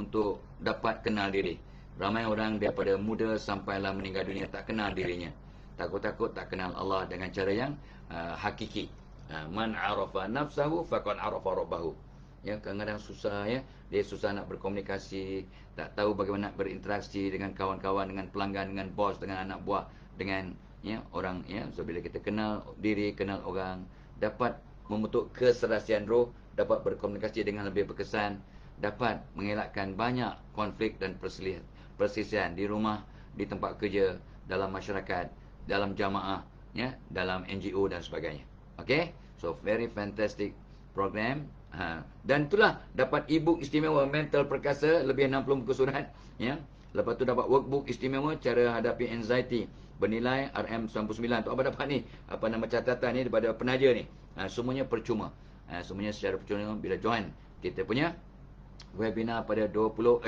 dapat kenal diri. Ramai orang daripada muda sampailah meninggal dunia tak kenal dirinya. Takut-takut tak kenal Allah dengan cara yang hakiki. Man arafa nafsahu faqad arafa rabbahu. Ya, kadang-kadang susah ya. Dia susah nak berkomunikasi, tak tahu bagaimana nak berinteraksi dengan kawan-kawan, dengan pelanggan, dengan bos, dengan anak buah, dengan ya orang ya. So bila kita kenal diri, kenal orang, dapat membentuk keserasian roh, dapat berkomunikasi dengan lebih berkesan, dapat mengelakkan banyak konflik dan perselisihan di rumah, di tempat kerja, dalam masyarakat, dalam jamaah, ya, dalam NGO dan sebagainya. Okay, so very fantastic program. Dan itulah dapat e-book istimewa Mental Perkasa, lebih 60 muka surat, ya. Lepas tu dapat workbook istimewa cara hadapi anxiety bernilai RM99. Tok Abang dapat ni apa nama catatan ni daripada penaja ni. Semuanya percuma. Semuanya secara percuma bila join kita punya webinar pada 20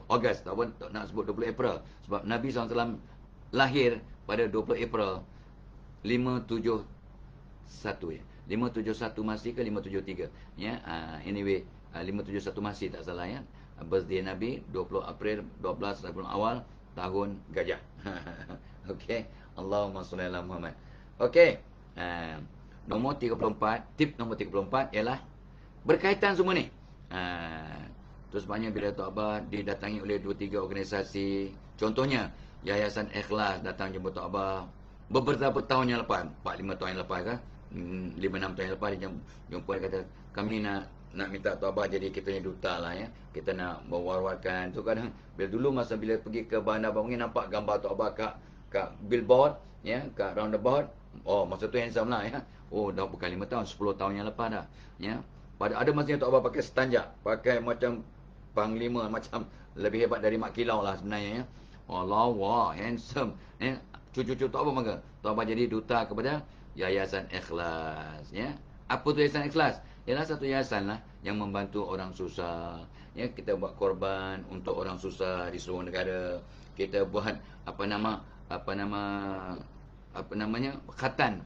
Ogos. Tak nak sebut 20 April sebab Nabi SAW lahir pada 20 April 571 ya. 571 Masih ke 573 ya. Anyway 571 Masih tak salah ya. Birthday Nabi 20 April 12 bulan awal tahun gajah. Okey, Allahumma salli ala Muhammad. Okey. Nombor 34, tip nombor 34 ialah berkaitan semua ni. Terus banyak bila Tok Abah didatangi oleh 2-3 organisasi. Contohnya Yayasan Ikhlas datang jumpa Tok Abah beberapa tahun yang lepas, 4-5 tahun yang lepas kan. 5-6 tahun yang lepas dia jumpa, dia kata kami nak minta Tok Abah jadi kita punya duta lah ya. Kita nak mewar-warkan tu kadang bila pergi ke Bandar Bangun nampak gambar Tok Abah kat billboard ya, kat roundabout. Oh masa tu handsome lah ya. Oh dah bukan 5 tahun, 10 tahun yang lepas dah ya. Pada ada masanya Tok Abah pakai setanjak, pakai macam panglima, macam lebih hebat dari Mak Kilau lah sebenarnya ya. Allah, wah handsome ya. Cucu-cucu Tok Abah bangga. Tok Abah jadi duta kepada Yayasan Ikhlas ya. Apa tu Yayasan Ikhlas? Ialah satu yayasan lah yang membantu orang susah ya. Kita buat korban untuk orang susah di seluruh negara. Kita buat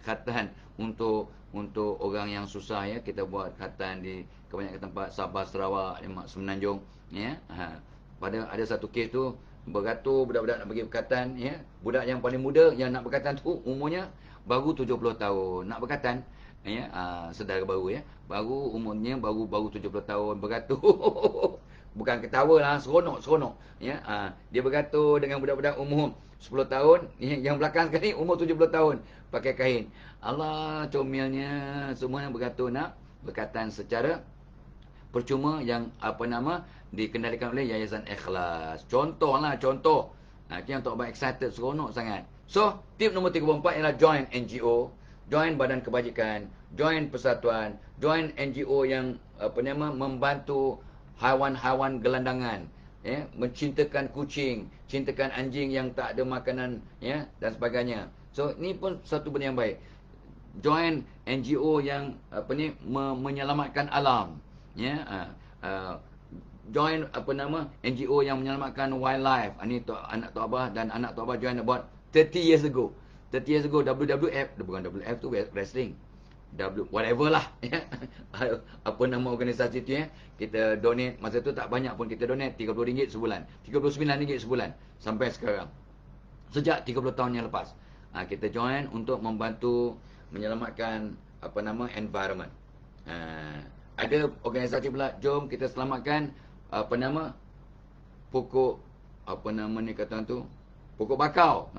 khatan untuk orang yang susah ya. Kita buat khatan di kebanyakan tempat Sabah, Sarawak, Semenanjung ya. Ada satu kes tu beratur budak-budak nak pergi berkatan ya. Budak yang paling muda yang nak berkatan tu umurnya baru 70 tahun nak berkatan ya. Saudara baru ya, baru umurnya baru 70 tahun beratur. Bukan ketawa lah, seronok ya. Dia beratur dengan budak-budak umur 10 tahun ya, yang belakang sekali umur 70 tahun pakai kain. Allah, comilnya semuanya beratur nak berkatan secara percuma yang dikendalikan oleh Yayasan Ikhlas. Contoh. Itu yang Tok Abang excited, seronok sangat. So, tip nombor 34 ialah join NGO, join badan kebajikan, join persatuan, join NGO yang membantu haiwan-haiwan gelandangan, ya, mencintakan kucing, cintakan anjing yang tak ada makanan, ya, dan sebagainya. So, ini pun satu benda yang baik. Join NGO yang menyelamatkan alam, ya. Join NGO yang menyelamatkan wildlife. Ini anak Tok Abah dan anak Tok Abah join about 30 years ago. 30 years ago WWF, bukan WWF tu wrestling. Whatever lah ya. Apa nama organisasi tu ya. Kita donate, masa tu tak banyak pun kita donate RM30 sebulan. RM39 sebulan sampai sekarang. Sejak 30 tahun yang lepas. Kita join untuk membantu menyelamatkan environment. Ada organisasi pula, jom kita selamatkan pokok pokok bakau.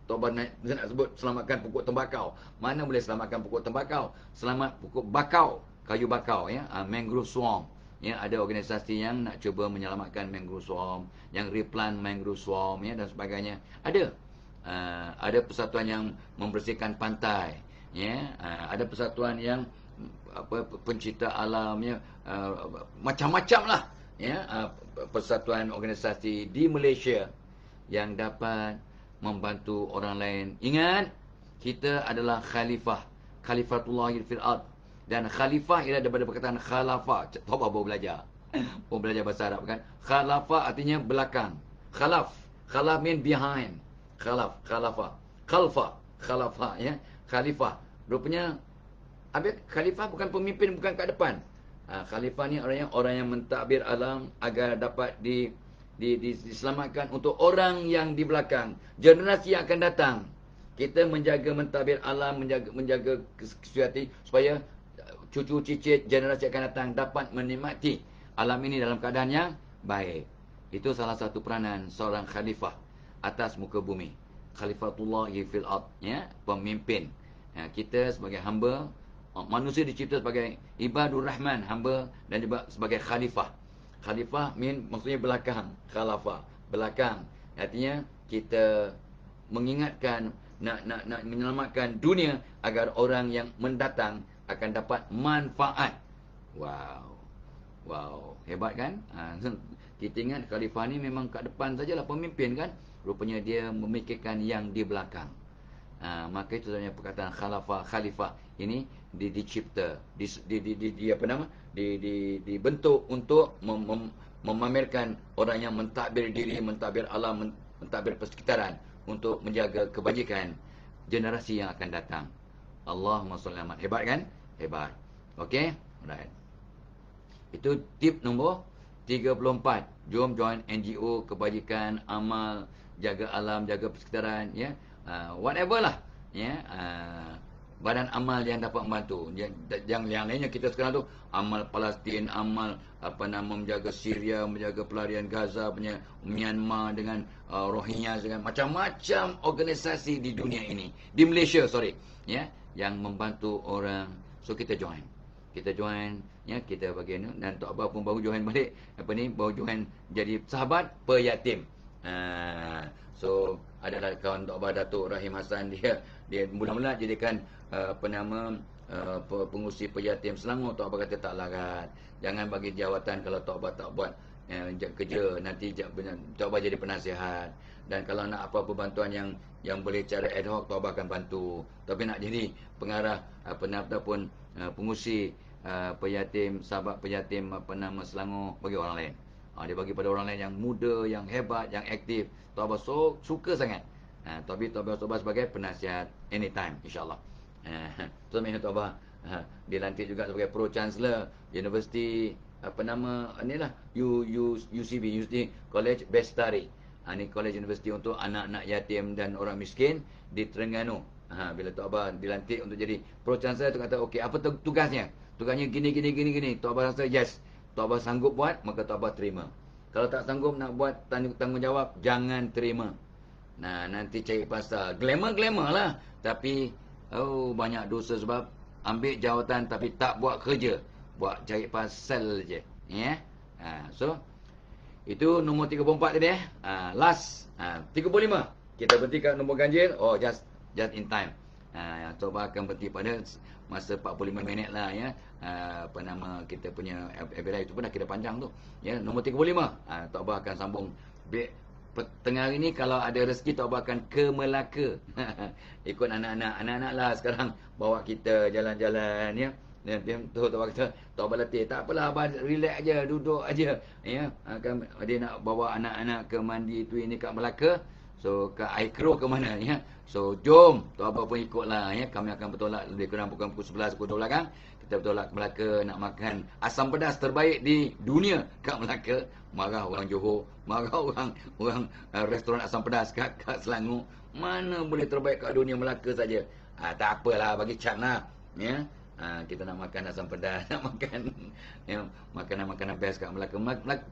Tok Abah nak sebut selamatkan pokok tembakau. Mana boleh selamatkan pokok tembakau? Selamat pokok bakau, kayu bakau ya, mangrove swamp. Ya, ada organisasi yang nak cuba menyelamatkan mangrove swamp, yang replant mangrove swamp ya, dan sebagainya. Ada persatuan yang membersihkan pantai ya, ada persatuan yang pencinta alam ya, macam-macam lah ya. Persatuan organisasi di Malaysia yang dapat membantu orang lain. Ingat, kita adalah khalifah, khalifatullah fil ard. Dan khalifah ialah daripada perkataan khalafah. Tahu apa baru belajar? Baru belajar bahasa Arab kan? Khalafah artinya belakang. Khalaf mean behind. Khalafah ya. Khalifah. Rupanya khalifah bukan pemimpin, bukan kat depan. Khalifah ni orang yang mentadbir alam agar dapat diselamatkan untuk orang yang di belakang, generasi yang akan datang. Kita menjaga mentadbir alam, menjaga sesuatu supaya cucu cicit generasi akan datang dapat menikmati alam ini dalam keadaan yang baik. Itu salah satu peranan seorang khalifah atas muka bumi. Khalifatullah fil ard ya, pemimpin. Kita sebagai hamba, manusia dicipta sebagai ibadur rahman, hamba, dan juga sebagai khalifah. Khalifah maksudnya belakang. Khalafah, belakang. Artinya kita mengingatkan nak menyelamatkan dunia agar orang yang mendatang akan dapat manfaat. Wow, hebat kan? Kita ingat khalifah ni memang kat depan sajalah pemimpin kan? Rupanya dia memikirkan yang di belakang. Maka itu sebenarnya perkataan khalifah ini dicipta, dibentuk untuk memamerkan orang yang mentadbir diri, mentadbir alam, mentadbir persekitaran untuk menjaga kebajikan generasi yang akan datang. Allahumma shalli alaihi. Hebat kan? Hebat. Okey? Alright. Itu tip nombor 34. Jom join NGO, kebajikan, amal, jaga alam, jaga persekitaran, ya. Whatever lah, ya. Badan amal yang dapat membantu. Yang lainnya kita sekarang tu amal Palestin, amal menjaga Syria, menjaga pelarian Gaza, punya Myanmar dengan Rohingya, dengan macam-macam organisasi di dunia ini, di Malaysia, ya, yang membantu orang. So kita join, ya, kita bagian. Dan Tok Abah pun baru join balik, baru join jadi sahabat peyatim. So adalah kawan Tok Abah, Datuk Rahim Hassan, dia mula-mula jadikan pengurusi peyatim Selangor. Tok Abah kata tak larat, jangan bagi jawatan kalau Tok Abah tak buat kerja, nanti Tok Abah jadi penasihat. Dan kalau nak apa-apa bantuan yang boleh cara ad hoc, Tok Abah akan bantu. Tapi nak jadi pengarah ataupun pengurusi peyatim, sahabat peyatim Selangor, bagi orang lain. Dia bagi pada orang lain yang muda, yang hebat, yang aktif. Tok Abah suka sangat. Tok Abah sebagai penasihat anytime, insyaAllah. So Tok Abah dilantik juga sebagai Pro Chancellor Universiti inilah UCB, University College Bestari. Ini college universiti untuk anak-anak yatim dan orang miskin di Terengganu. Bila Tok Abah dilantik untuk jadi Pro Chancellor, tu kata okey, apa tugasnya? Tugasnya gini. Tok Abah rasa yes, Tok Abah sanggup buat, maka Tok Abah terima. Kalau tak sanggup nak buat tanggungjawab, jangan terima. Nanti cari pasal glamour lah, tapi banyak dosa sebab ambil jawatan tapi tak buat kerja, buat cari pasal je, ya. So itu nombor 34 tadi, last 35 kita berhenti kat nombor ganjil. Just in time. Tok Abah akan berhenti pada masa 45 minit lah, ya. Kita punya FBI itu pun dah kira panjang tu, ya. Nombor 35, Tok Abah akan sambung tengah hari ni. Kalau ada rezeki, Tok Abah akan ke Melaka. Ikut anak-anak lah sekarang, bawa kita jalan-jalan, ya. Dan Tok Abah kata, Tok Abah latih, tak apalah Abah, relax aja, duduk aja, ya. Dia nak bawa anak-anak ke mandi tu ini kat Melaka. So ke Aikro ke mana, ya. So jom, Tok Abah pun ikutlah, ya. Kami akan bertolak lebih kurang pukul 11, pukul 12 kan. Kita bertolak ke Melaka nak makan asam pedas terbaik di dunia kat Melaka. Marah orang Johor, marah orang restoran asam pedas kat Selangor. Mana boleh terbaik kat dunia, Melaka saja. Tak apalah, bagi cat lah, ya. Kita nak makan asam pedas, nak makan, ya, makanan-makanan best kat Melaka.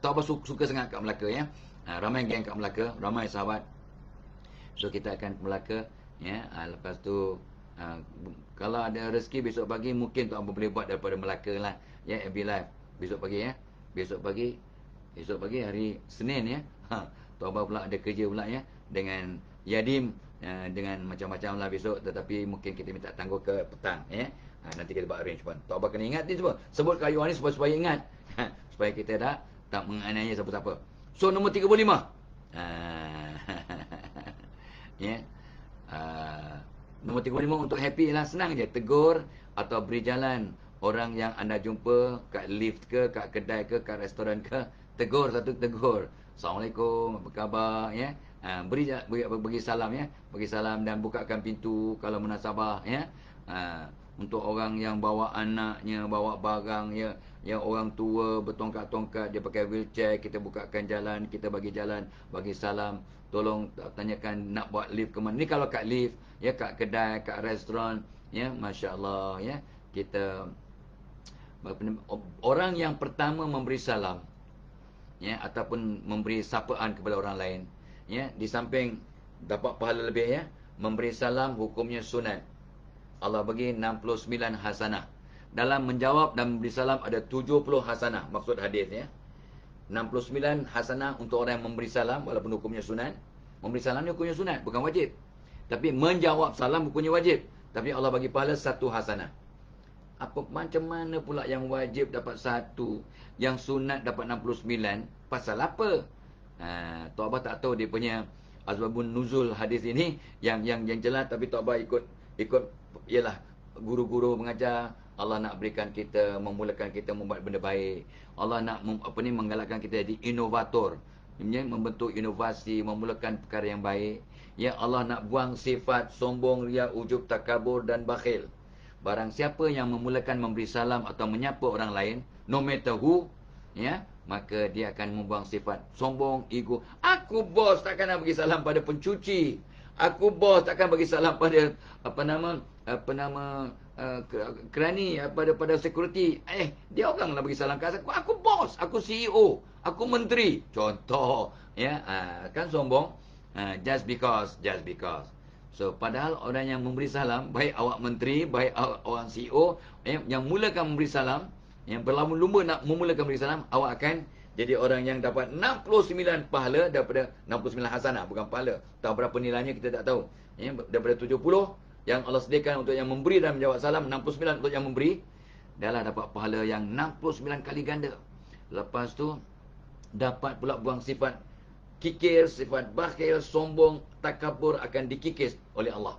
Tok Abah suka sangat kat Melaka, ya. Ramai geng kat Melaka, ramai sahabat. So kita akan ke Melaka, ya. Lepas tu kalau ada rezeki besok pagi, mungkin Tok Abah boleh buat daripada Melaka lah, ya. FB Live besok pagi, ya. Besok pagi hari Senin, ya. Tok Abah pula ada kerja pula, ya, dengan Yadim, dengan macam-macam lah besok. Tetapi mungkin kita minta tangguh ke petang, ya. Nanti kita buat arrange pun. Tok Abah kena ingat ni semua. Sebut kat Yohan ni supaya ingat. Supaya kita tak menganiaya siapa-siapa. So nombor 35, ya. Nombor 35 untuk happy lah, senang je. Tegur atau beri jalan orang yang anda jumpa kat lift ke, kat kedai ke, kat restoran ke. Tegur. Assalamualaikum, apa khabar, ya. Bagi salam, ya. Bagi salam dan bukakan pintu kalau munasabah, ya. Untuk orang yang bawa anaknya, bawa barang, ya. Yang orang tua bertongkat-tongkat, dia pakai wheelchair, kita bukakan jalan, kita bagi jalan, bagi salam. Tolong tanyakan nak buat lift ke mana. Ni kalau kat lift, ya, kat kedai, kat restoran, ya, masya-Allah, ya. Kita orang yang pertama memberi salam, ya, ataupun memberi sapaan kepada orang lain, ya, di samping dapat pahala lebih, ya, memberi salam hukumnya sunat. Allah bagi 69 hasanah. Dalam menjawab dan memberi salam ada 70 hasanah, maksud hadis, ya. 69 hasanah untuk orang yang memberi salam walaupun hukumnya sunat. Memberi salam ni hukumnya sunat, bukan wajib. Tapi menjawab salam bukannya wajib. Tapi Allah bagi pahala 1 hasanah. Apa macam mana pula yang wajib dapat 1, yang sunat dapat 69? Pasal apa? Tok Abah tak tahu dia punya asbabun nuzul hadis ini yang jelas, tapi Tok Abah ikut ialah guru-guru mengajar. Allah nak berikan kita, memulakan kita membuat benda baik. Allah nak menggalakkan kita jadi inovator, membentuk inovasi, memulakan perkara yang baik. Ya, Allah nak buang sifat sombong, riya, ujub, takabur dan bakhil. Barang siapa yang memulakan memberi salam atau menyapa orang lain, no matter who, ya, maka dia akan membuang sifat sombong, ego. Aku bos takkan nak bagi salam pada pencuci. Aku bos takkan bagi salam pada kerani, pada security. Dia orang lah bagi salam kat aku. Aku bos, aku CEO, aku menteri. Contoh, ya, kan sombong. Just because. So padahal orang yang memberi salam, baik awak menteri, baik orang CEO, yang mulakan memberi salam, yang berlumba-lumba nak memulakan memberi salam, awak akan jadi orang yang dapat 69 pahala daripada 69 hasanah, bukan pahala. Tahu berapa nilainya kita tak tahu. Daripada 70 yang Allah sediakan untuk yang memberi dan menjawab salam, 69 untuk yang memberi, dah lah dapat pahala yang 69 kali ganda. Lepas tu dapat pula buang sifat kikir, sifat bakhil, sombong, takabur akan dikikis oleh Allah.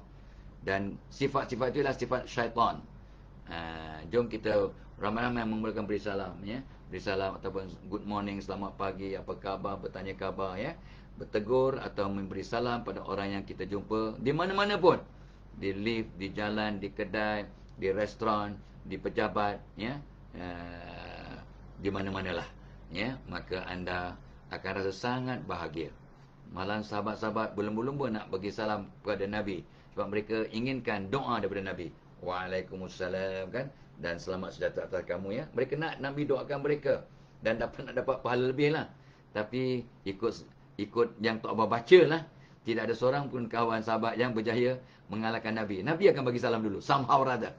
Dan sifat-sifat itu adalah sifat syaitan. Jom kita ramai-ramai memulakan beri salam, ya. Beri salam ataupun good morning, selamat pagi, apa khabar, bertanya khabar, ya. Bertegur atau memberi salam pada orang yang kita jumpa di mana-mana pun. Di lift, di jalan, di kedai, di restoran, di pejabat, ya. Di mana-manalah, ya. Maka anda akan rasa sangat bahagia. Malah sahabat-sahabat berlumba-lumba nak bagi salam kepada Nabi, sebab mereka inginkan doa daripada Nabi. Waalaikumsalam, kan? Dan selamat sejahtera atas kamu, ya. Mereka nak Nabi doakan mereka dan nak dapat pahala lebih lah. Tapi ikut yang Tok Abah baca lah, tidak ada seorang pun kawan sahabat yang berjaya mengalahkan Nabi. Nabi akan bagi salam dulu, somehow rather.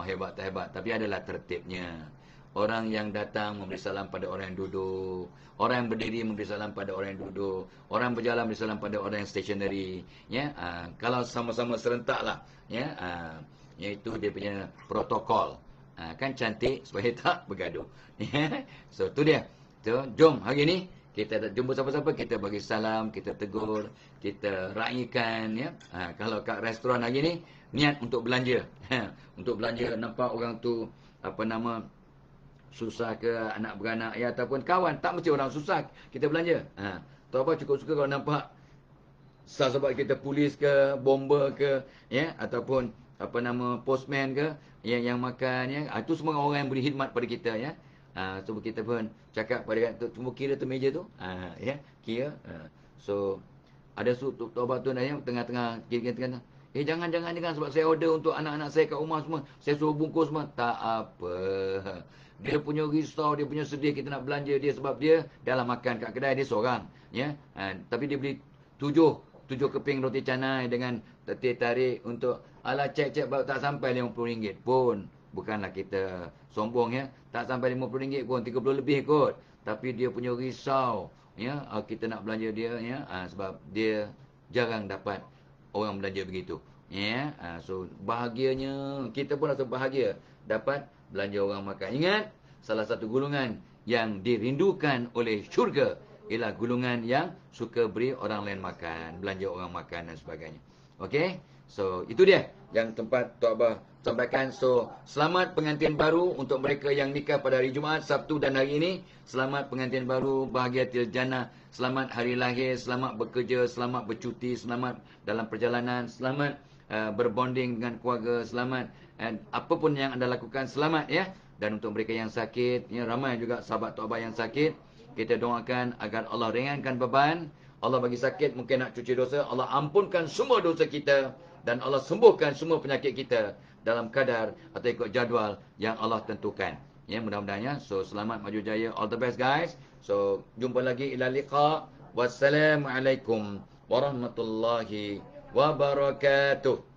Hebat tak hebat. Tapi adalah tertibnya. Orang yang datang memberi salam pada orang yang duduk. Orang yang berdiri memberi salam pada orang yang duduk. Orang berjalan memberi salam pada orang yang stationary. Ya, kalau sama-sama serentak lah. Ya, iaitu dia punya protokol. Kan cantik supaya tak bergaduh. So, tu dia. So, jom hari ni kita tak jumpa siapa-siapa, kita bagi salam, kita tegur, kita raikan, ya. Kalau kat restoran hari ni niat untuk belanja. Untuk belanja, nampak orang tu susah ke anak beranak, ya, ataupun kawan, tak mesti orang susah kita belanja. Tahu apa, cukup suka kalau nampak sahabat kita polis ke, bomber ke, ya, ataupun postman ke, yang makan, ya. Itu semua orang yang beri khidmat pada kita, ya. So kita pun cakap pada tu, cuma kira tu meja tu, ya, kira. So ada Tok Abah tu yang tengah-tengah kira-kira, jangan sebab saya order untuk anak-anak saya kat rumah semua, saya suruh bungkus semua. Tak apa. Dia punya risau, dia punya sedih kita nak belanja dia, sebab dia dalam makan kat kedai dia seorang, ya. Tapi dia beli 7 keping roti canai dengan teh tarik untuk cek baru tak sampai RM50 pun. Bukanlah kita sombong, ya. Tak sampai RM50 pun, 30 lebih kot. Tapi dia punya risau, ya, kita nak belanja dia, ya, sebab dia jarang dapat orang belanja begitu, ya. So bahagianya, kita pun rasa bahagia dapat belanja orang makan. Ingat, salah satu golongan yang dirindukan oleh syurga ialah golongan yang suka beri orang lain makan, belanja orang makan dan sebagainya. Okey, so itu dia yang tempat Tok Abah sampaikan. So selamat pengantin baru untuk mereka yang nikah pada hari Jumaat, Sabtu dan hari ini. Selamat pengantin baru, bahagiatil jannah. Selamat hari lahir, selamat bekerja, selamat bercuti, selamat dalam perjalanan, selamat berbonding dengan keluarga, selamat apapun yang anda lakukan, selamat, ya. Dan untuk mereka yang sakit, ya, ramai juga sahabat Tok Abah yang sakit, kita doakan agar Allah ringankan beban, Allah bagi sakit, mungkin nak cuci dosa, Allah ampunkan semua dosa kita, dan Allah sembuhkan semua penyakit kita dalam kadar atau ikut jadual yang Allah tentukan. Ya, mudah-mudahan, ya. So selamat, maju jaya, all the best guys. So jumpa lagi, ila liqa. Wassalamualaikum warahmatullahi wabarakatuh.